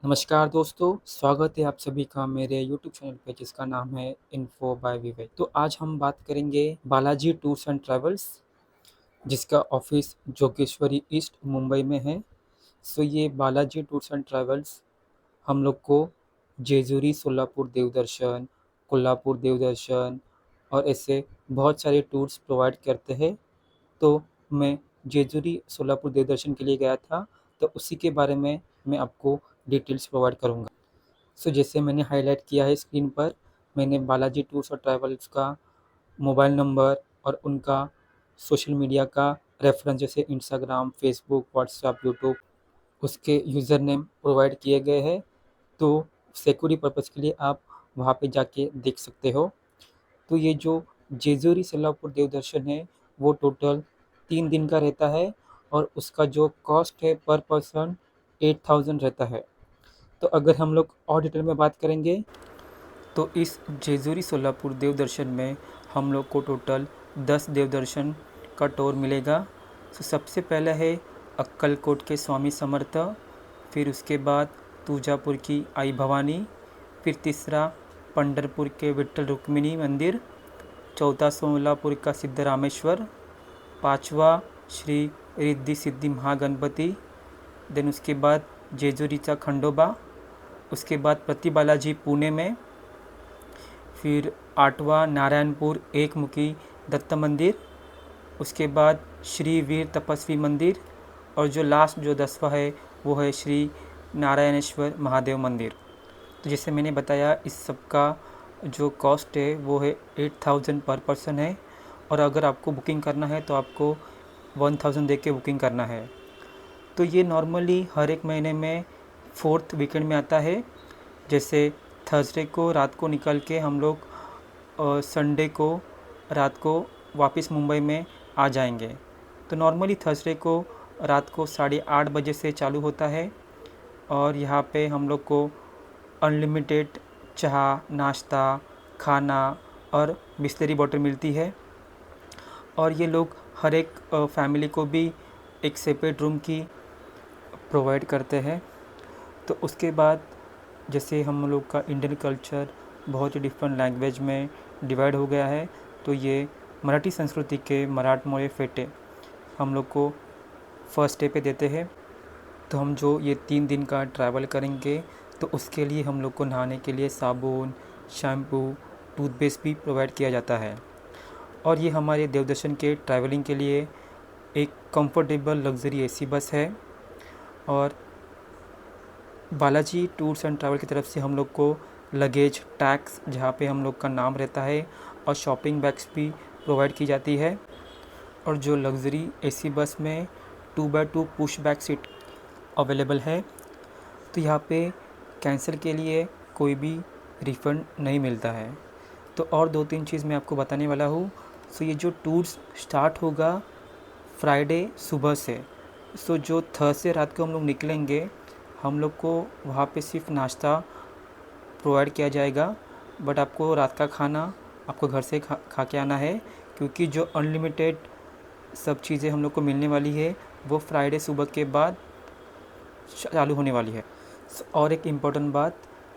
नमस्कार दोस्तों, स्वागत है आप सभी का मेरे यूट्यूब चैनल पे जिसका नाम है इन्फो बाय विवेक। तो आज हम बात करेंगे बालाजी टूर्स एंड ट्रैवल्स जिसका ऑफिस जोगेश्वरी ईस्ट मुंबई में है। ये बालाजी टूर्स एंड ट्रैवल्स हम लोग को जेजुरी सोलापुर देवदर्शन, कोल्हापुर देवदर्शन और ऐसे बहुत सारे टूर्स प्रोवाइड करते हैं। तो मैं जेजुरी सोलापुर देवदर्शन के लिए गया था, तो उसी के बारे में मैं आपको डिटेल्स प्रोवाइड करूँगा। जैसे मैंने हाईलाइट किया है स्क्रीन पर, मैंने बालाजी टूर्स और ट्रैवल्स का मोबाइल नंबर और उनका सोशल मीडिया का रेफरेंस जैसे इंस्टाग्राम, फेसबुक, व्हाट्सएप, यूट्यूब उसके यूज़र नेम प्रोवाइड किए गए हैं। तो सिक्योरिटी पर्पज़ के लिए आप वहाँ पे जाके देख सकते हो। तो ये जो जेजुरी सोलापुर देवदर्शन है वो टोटल 3 दिन का रहता है और उसका जो कॉस्ट है पर पर्सन 8000 रहता है। तो अगर हम लोग और डिटेल में बात करेंगे तो इस जेजुरी सोलापुर देवदर्शन में हम लोग को टोटल 10 देवदर्शन का टूर मिलेगा। सबसे पहला है अक्कलकोट के स्वामी समर्थ, फिर उसके बाद तुळजापुर की आई भवानी, फिर तीसरा पंढरपुर के विट्ठल रुक्मिणी मंदिर, चौथा सोलापुर का सिद्धरामेश्वर, पाँचवा श्री रिद्धि सिद्धि महागणपति, देन उसके बाद जेजुरीचा खंडोबा, उसके बाद प्रति बालाजी पुणे में, फिर आठवां नारायणपुर एकमुखी दत्त मंदिर, उसके बाद श्री वीर तपस्वी मंदिर और जो लास्ट जो 10वां है वो है श्री नारायणेश्वर महादेव मंदिर। तो जैसे मैंने बताया इस सब का जो कॉस्ट है वो है 8000 पर पर्सन है और अगर आपको बुकिंग करना है तो आपको 1000 दे के बुकिंग करना है। तो ये नॉर्मली हर एक महीने में 4th वीकेंड में आता है। जैसे थर्सडे को रात को निकल के हम लोग संडे को रात को वापस मुंबई में आ जाएंगे। तो नॉर्मली थर्सडे को रात को 8:30 बजे से चालू होता है और यहाँ पे हम लोग को अनलिमिटेड चाय, नाश्ता, खाना और बिस्लरी बॉटल मिलती है। और ये लोग हर एक फैमिली को भी एक सेपरेट रूम की प्रोवाइड करते हैं। तो उसके बाद जैसे हम लोग का इंडियन कल्चर बहुत ही डिफरेंट लैंग्वेज में डिवाइड हो गया है, तो ये मराठी संस्कृति के मराठमोळे फेटे हम लोग को फर्स्ट डे पे देते हैं। तो हम जो ये 3 दिन का ट्रैवल करेंगे तो उसके लिए हम लोग को नहाने के लिए साबुन, शैम्पू, टूथपेस्ट भी प्रोवाइड किया जाता है। और ये हमारे देवदर्शन के ट्रैवलिंग के लिए एक कंफर्टेबल लग्जरी एसी बस है। और बालाजी टूर्स एंड ट्रैवल की तरफ से हम लोग को लगेज टैक्स जहाँ पे हम लोग का नाम रहता है और शॉपिंग बैग्स भी प्रोवाइड की जाती है। और जो लग्जरी एसी बस में 2x2 push back seat available है। तो यहाँ पे कैंसिल के लिए कोई भी रिफ़ंड नहीं मिलता है। तो और 2-3 चीज़ मैं आपको बताने वाला हूँ। ये जो टूर्स स्टार्ट होगा फ्राइडे सुबह से, जो थर्सडे रात को हम लोग निकलेंगे हम लोग को वहाँ पे सिर्फ नाश्ता प्रोवाइड किया जाएगा, बट आपको रात का खाना आपको घर से खा के आना है, क्योंकि जो अनलिमिटेड सब चीज़ें हम लोग को मिलने वाली है वो फ्राइडे सुबह के बाद चालू होने वाली है। और एक इम्पोर्टेंट बात,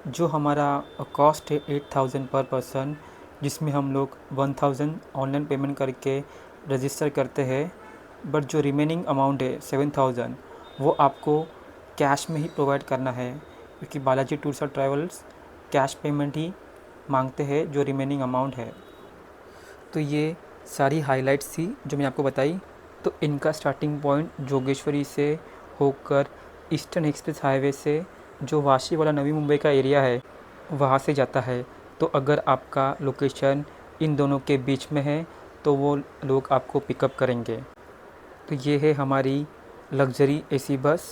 जो हमारा कॉस्ट है 8000 पर पर्सन, जिसमें हम लोग 1000 ऑनलाइन पेमेंट करके रजिस्टर करते हैं, बट जो रिमेनिंग अमाउंट है 7000 वो आपको कैश में ही प्रोवाइड करना है, क्योंकि बालाजी टूर्स और ट्रैवल्स कैश पेमेंट ही मांगते हैं जो रिमेनिंग अमाउंट है। तो ये सारी हाइलाइट्स थी जो मैं आपको बताई। तो इनका स्टार्टिंग पॉइंट जोगेश्वरी से होकर ईस्टर्न एक्सप्रेस हाईवे से जो वाशी वाला नवी मुंबई का एरिया है वहाँ से जाता है। तो अगर आपका लोकेशन इन दोनों के बीच में है तो वो लोग आपको पिकअप करेंगे। तो ये है हमारी लग्जरी एसी बस।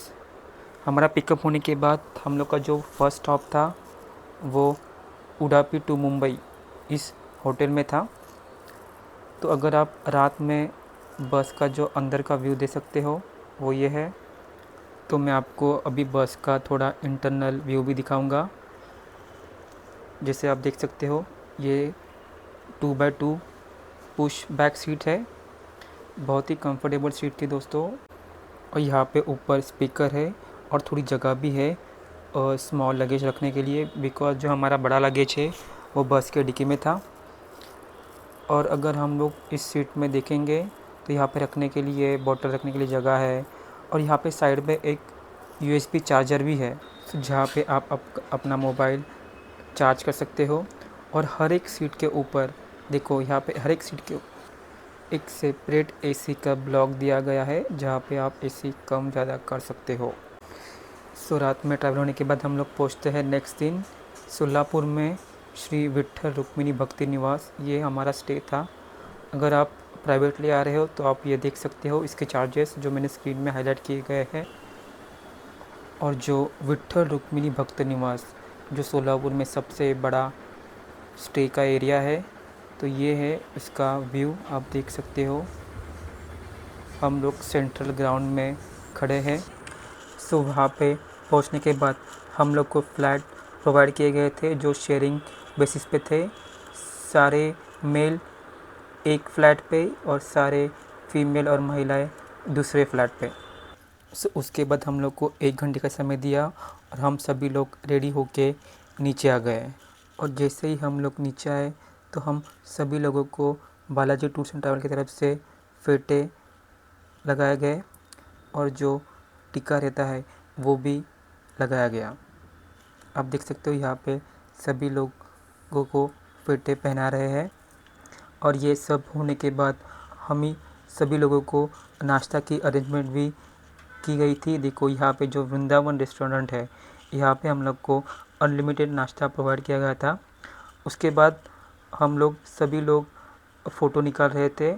हमारा पिकअप होने के बाद हम लोग का जो फर्स्ट स्टॉप था वो उडापी टू मुंबई इस होटल में था। तो अगर आप रात में बस का जो अंदर का व्यू दे सकते हो वो ये है। तो मैं आपको अभी बस का थोड़ा इंटरनल व्यू भी दिखाऊंगा। जैसे आप देख सकते हो ये 2x2 पुश बैक सीट है, बहुत ही कंफर्टेबल सीट थी दोस्तों। और यहाँ पे ऊपर स्पीकर है और थोड़ी जगह भी है स्मॉल लगेज रखने के लिए, बिकॉज़ जो हमारा बड़ा लगेज है वो बस के डिक्की में था। और अगर हम लोग इस सीट में देखेंगे तो यहाँ पे रखने के लिए, बॉटल रखने के लिए जगह है। और यहाँ पे साइड में एक यूएसबी चार्जर भी है, जहाँ पे आप अपना मोबाइल चार्ज कर सकते हो। और हर एक सीट के ऊपर देखो, यहाँ पे हर एक सीट के एक सेपरेट एसी का ब्लॉक दिया गया है, जहाँ पे आप एसी कम ज़्यादा कर सकते हो। सो रात में ट्रैवल होने के बाद हम लोग पहुँचते हैं नेक्स्ट दिन सोलापुर में श्री विट्ठल रुक्मिणी भक्ति निवास। ये हमारा स्टे था। अगर आप प्राइवेटली आ रहे हो तो आप ये देख सकते हो इसके चार्जेस जो मैंने स्क्रीन में हाईलाइट किए गए हैं। और जो विट्ठल रुक्मिणी भक्त निवास जो सोलापुर में सबसे बड़ा स्टे का एरिया है, तो ये है इसका व्यू, आप देख सकते हो। हम लोग सेंट्रल ग्राउंड में खड़े हैं। सो वहाँ पे पहुँचने के बाद हम लोग को फ्लैट प्रोवाइड किए गए थे जो शेयरिंग बेसिस पे थे। सारे मेल एक फ्लैट पे और सारे फीमेल और महिलाएं दूसरे फ्लैट पे। सो उसके बाद हम लोग को 1 घंटे का समय दिया और हम सभी लोग रेडी होके नीचे आ गए। और जैसे ही हम लोग नीचे आए तो हम सभी लोगों को बालाजी टूर्स एंड ट्रैवल की तरफ से फेटे लगाए गए और जो टीका रहता है वो भी लगाया गया। आप देख सकते हो यहाँ पे सभी लोगों को फेटे पहना रहे हैं। और ये सब होने के बाद हम ही सभी लोगों को नाश्ता की अरेंजमेंट भी की गई थी। देखो यहाँ पे जो वृंदावन रेस्टोरेंट है, यहाँ पे हम लोग को अनलिमिटेड नाश्ता प्रोवाइड किया गया था। उसके बाद हम लोग सभी लोग फ़ोटो निकाल रहे थे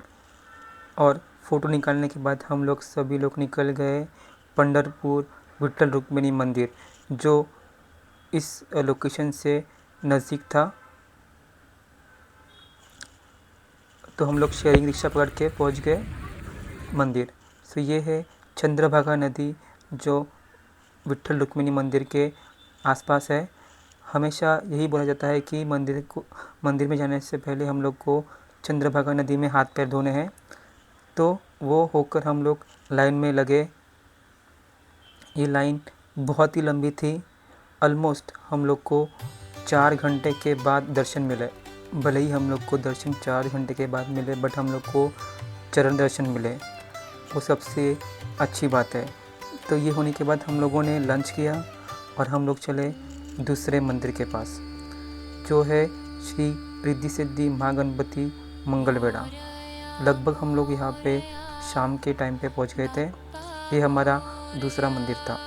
और फ़ोटो निकालने के बाद हम लोग सभी लोग निकल गए पंढरपुर विट्ठल रुक्मिणी मंदिर, जो इस लोकेशन से नज़दीक था। तो हम लोग शेयरिंग रिक्शा पकड़ के पहुँच गए मंदिर। सो ये है चंद्रभागा नदी जो विट्ठल रुक्मिणी मंदिर के आसपास है। हमेशा यही बोला जाता है कि मंदिर में जाने से पहले हम लोग को चंद्रभागा नदी में हाथ पैर धोने हैं। तो वो होकर हम लोग लाइन में लगे। ये लाइन बहुत ही लंबी थी। ऑलमोस्ट हम लोग को 4 घंटे के बाद दर्शन मिले। भले ही हम लोग को दर्शन 4 घंटे के बाद मिले, बट हम लोग को चरण दर्शन मिले, वो सबसे अच्छी बात है। तो ये होने के बाद हम लोगों ने लंच किया और हम लोग चले दूसरे मंदिर के पास, जो है श्री रिद्धि सिद्धि महागणपति मंगलवेढ़ा। लगभग हम लोग यहाँ पे शाम के टाइम पे पहुँच गए थे। ये हमारा दूसरा मंदिर था।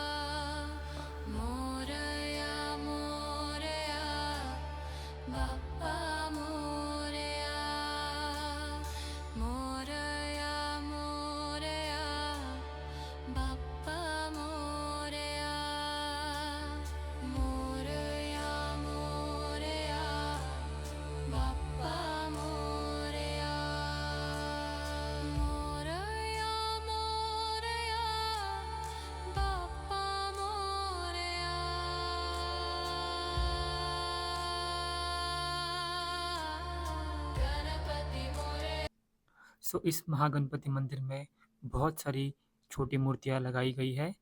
सो इस महागणपति मंदिर में बहुत सारी छोटी मूर्तियाँ लगाई गई है।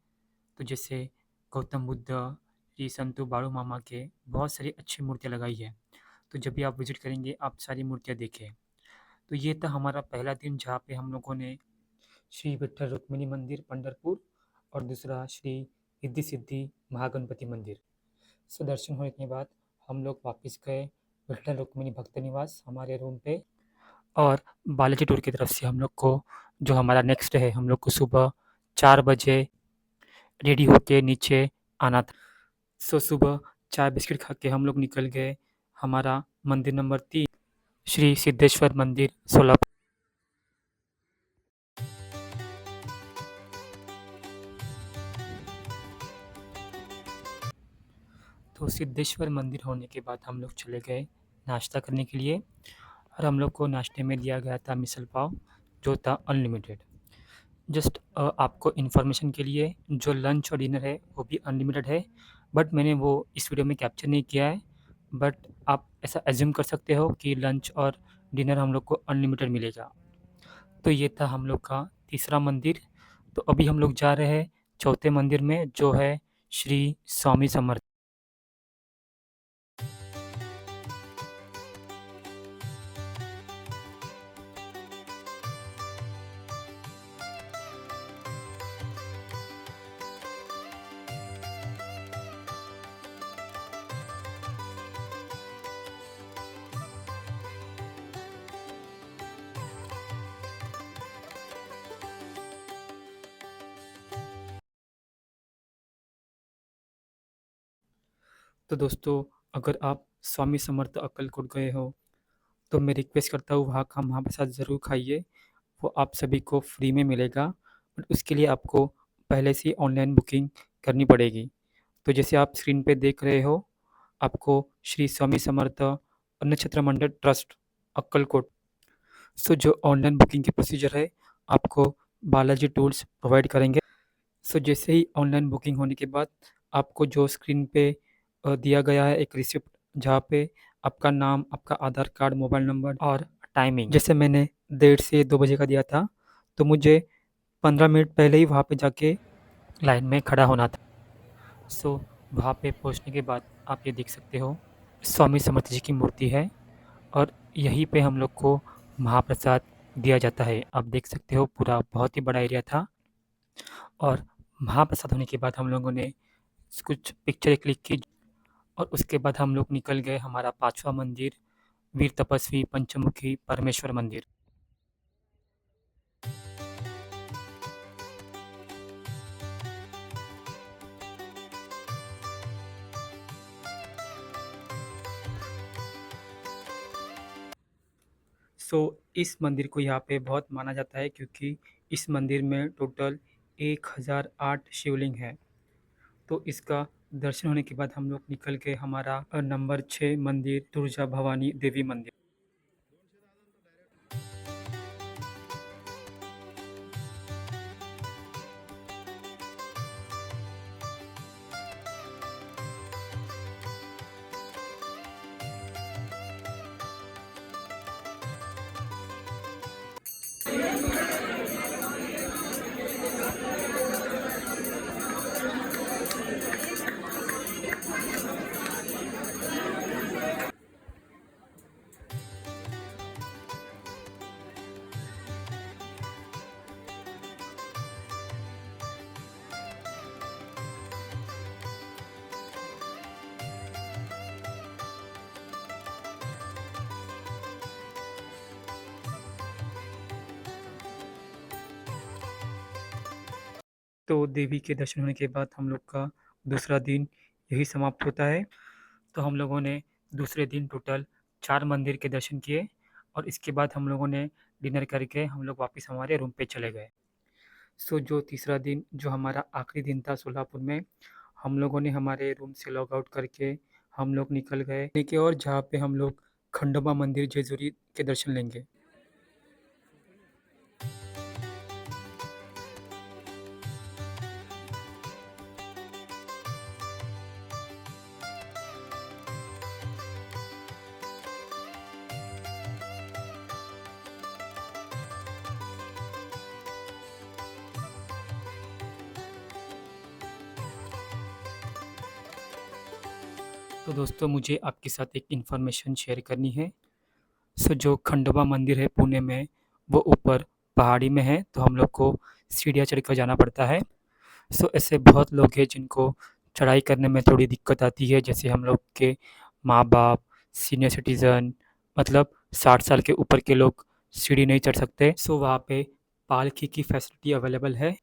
तो जैसे गौतम बुद्ध, श्री संतू बाळू मामा के बहुत सारी अच्छी मूर्तियाँ लगाई है। तो जब भी आप विजिट करेंगे आप सारी मूर्तियाँ देखें। तो ये था हमारा पहला दिन, जहाँ पे हम लोगों ने श्री विट्ठल रुक्मिणी मंदिर पंढरपुर और दूसरा श्री रिद्धि सिद्धि महागणपति मंदिर। सो दर्शन होने के बाद हम लोग वापस गए विट्ठल रुक्मिणी भक्त निवास हमारे रूम पे। और बालाजी टूर की तरफ से हम लोग को जो हमारा नेक्स्ट है, हम लोग को सुबह 4 बजे रेडी होके नीचे आना था। सो सुबह चाय बिस्किट खा के हम लोग निकल गए हमारा मंदिर नंबर 3 श्री सिद्धेश्वर मंदिर सोलापुर। तो सिद्धेश्वर मंदिर होने के बाद हम लोग चले गए नाश्ता करने के लिए। और हम लोग को नाश्ते में दिया गया था मिसल पाव, जो था अनलिमिटेड। जस्ट आपको इन्फॉर्मेशन के लिए, जो लंच और डिनर है वो भी अनलिमिटेड है, बट मैंने वो इस वीडियो में कैप्चर नहीं किया है। बट आप ऐसा एज्यूम कर सकते हो कि लंच और डिनर हम लोग को अनलिमिटेड मिलेगा। तो ये था हम लोग का तीसरा मंदिर। तो अभी हम लोग जा रहे हैं चौथे मंदिर में, जो है श्री स्वामी समर्थ। तो दोस्तों, अगर आप स्वामी समर्थ अक्कलकोट गए हो तो मैं रिक्वेस्ट करता हूँ वहाँ का महाप्रसाद ज़रूर खाइए। वो आप सभी को फ्री में मिलेगा, बट उसके लिए आपको पहले से ही ऑनलाइन बुकिंग करनी पड़ेगी। तो जैसे आप स्क्रीन पे देख रहे हो, आपको श्री स्वामी समर्थ अन्न क्षेत्र मंडल ट्रस्ट अक्कलकोट, सो जो ऑनलाइन बुकिंग की प्रोसीजर है, आपको बालाजी टूर्स प्रोवाइड करेंगे। सो जैसे ही ऑनलाइन बुकिंग होने के बाद आपको जो स्क्रीन पे दिया गया है एक रिसिप्ट, जहाँ पे आपका नाम, आपका आधार कार्ड, मोबाइल नंबर और टाइमिंग, जैसे मैंने 1:30 से 2 बजे का दिया था, तो मुझे 15 मिनट पहले ही वहाँ पे जाके लाइन में खड़ा होना था। सो वहाँ पे पहुँचने के बाद आप ये देख सकते हो, स्वामी समर्थ जी की मूर्ति है और यहीं पे हम लोग को महाप्रसाद दिया जाता है। आप देख सकते हो पूरा बहुत ही बड़ा एरिया था और महाप्रसाद होने के बाद हम लोगों ने कुछ पिक्चर क्लिक की और उसके बाद हम लोग निकल गए हमारा 5वां मंदिर, वीर तपस्वी पंचमुखी परमेश्वर मंदिर। सो इस मंदिर को यहाँ पे बहुत माना जाता है क्योंकि इस मंदिर में टोटल 1008 शिवलिंग है। तो इसका दर्शन होने के बाद हम लोग निकल गए हमारा नंबर 6 मंदिर, दुर्गा भवानी देवी मंदिर। तो देवी के दर्शन होने के बाद हम लोग का दूसरा दिन यही समाप्त होता है। तो हम लोगों ने दूसरे दिन टोटल 4 मंदिर के दर्शन किए और इसके बाद हम लोगों ने डिनर करके हम लोग वापस हमारे रूम पे चले गए। सो जो तीसरा दिन, जो हमारा आखिरी दिन था सोलापुर में, हम लोगों ने हमारे रूम से लॉग आउट करके हम लोग निकल गए की ओर, जहाँ पे हम लोग खंडोबा मंदिर जेजुरी के दर्शन लेंगे। तो दोस्तों, मुझे आपके साथ एक इन्फॉर्मेशन शेयर करनी है। सो जो खंडोबा मंदिर है पुणे में, वो ऊपर पहाड़ी में है, तो हम लोग को सीढ़ियाँ चढ़ कर जाना पड़ता है। सो ऐसे बहुत लोग हैं जिनको चढ़ाई करने में थोड़ी दिक्कत आती है, जैसे हम लोग के माँ बाप, सीनियर सिटीज़न, मतलब 60 साल के ऊपर के लोग सीढ़ी नहीं चढ़ सकते। सो वहाँ पे पालकी की फैसिलिटी अवेलेबल है।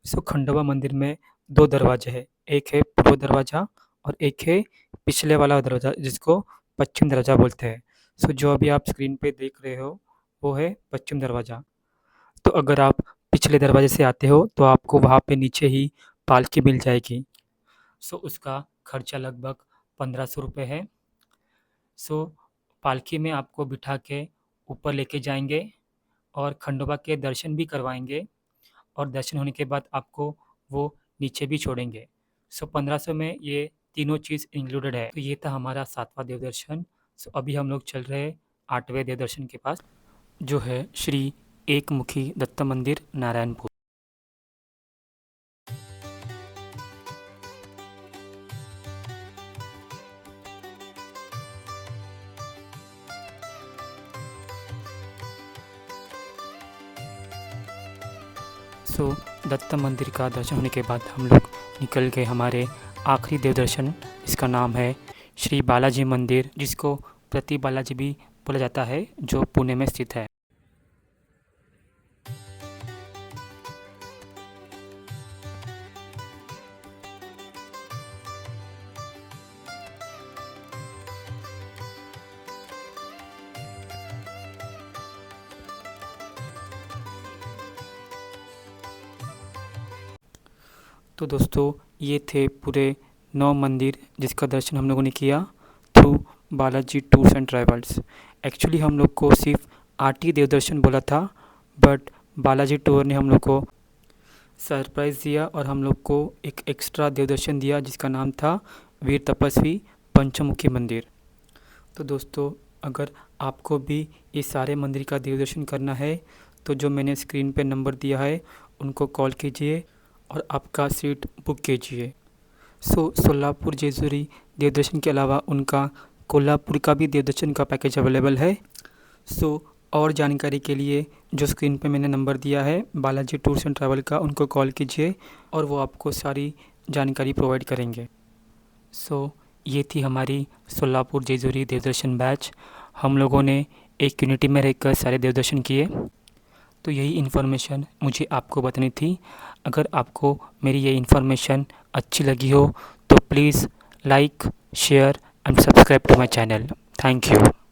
सो खंडोबा मंदिर में 2 दरवाजे हैं, एक है पूर्व दरवाज़ा और एक है पिछले वाला दरवाज़ा, जिसको पश्चिम दरवाज़ा बोलते हैं। सो जो अभी आप स्क्रीन पे देख रहे हो, वो है पश्चिम दरवाज़ा। तो अगर आप पिछले दरवाजे से आते हो तो आपको वहाँ पे नीचे ही पालकी मिल जाएगी। सो उसका खर्चा लगभग 1500 रुपये है। सो पालकी में आपको बिठा के ऊपर लेके जाएंगे और खंडोबा के दर्शन भी करवाएंगे और दर्शन होने के बाद आपको वो नीचे भी छोड़ेंगे। सो 1500 में ये तीनों चीज़ इंक्लूडेड है। तो ये था हमारा 7वां देवदर्शन। सो अभी हम लोग चल रहे हैं 8वें देवदर्शन के पास, जो है श्री एकमुखी दत्त मंदिर नारायणपुर। सो दत्त मंदिर का दर्शन होने के बाद हम लोग निकल गए हमारे आखिरी देवदर्शन, इसका नाम है श्री बालाजी मंदिर, जिसको प्रति बालाजी भी बोला जाता है, जो पुणे में स्थित है। तो दोस्तों, ये थे पूरे 9 मंदिर जिसका दर्शन हम लोगों ने किया through Balaji tours and travels. Actually हम लोग को सिर्फ 8 ही देवदर्शन बोला था, बट बालाजी टूर ने हम लोग को सरप्राइज़ दिया और हम लोग को एक एक्स्ट्रा देवदर्शन दिया जिसका नाम था वीर तपस्वी पंचमुखी मंदिर। तो दोस्तों, अगर आपको भी इस सारे मंदिर का देवदर्शन करना है तो जो मैंने स्क्रीन पे नंबर दिया है उनको कॉल कीजिए और आपका सीट बुक कीजिए। सोलापुर जेजुरी देवदर्शन के अलावा उनका कोल्हापुर का भी देवदर्शन का पैकेज अवेलेबल है। और जानकारी के लिए जो स्क्रीन पे मैंने नंबर दिया है बालाजी टूर्स एंड ट्रैवल का, उनको कॉल कीजिए और वो आपको सारी जानकारी प्रोवाइड करेंगे। ये थी हमारी सोलापुर जेजुरी देवदर्शन बैच। हम लोगों ने एक यूनिटी में रहकर सारे देवदर्शन किए। तो यही इन्फॉर्मेशन मुझे आपको बतानी थी। अगर आपको मेरी ये इन्फॉर्मेशन अच्छी लगी हो तो please like, share and subscribe to my channel. Thank you.